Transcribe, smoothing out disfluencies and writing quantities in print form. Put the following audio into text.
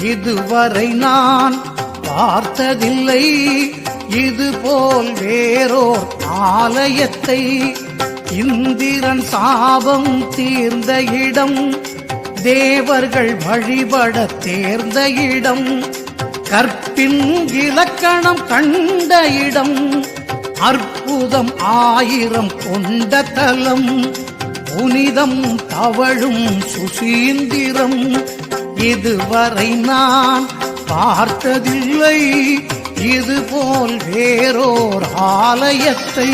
இதுவரை நான் பார்த்ததில்லை. இதுபோல் வேறோர் ஆலயத்தை. இந்திரன் சாபம் தீர்ந்த இடம், தேவர்கள் வழிபட தேர்ந்த இடம், கற்பின் இலக்கணம் கண்ட இடம், அற்புதம் 1000 கொண்ட தலம், புனிதம் தவழும் சுசீந்திரம். இதுவரை நான் பார்த்ததில்லை இதுபோல் வேறோர் ஆலயத்தை.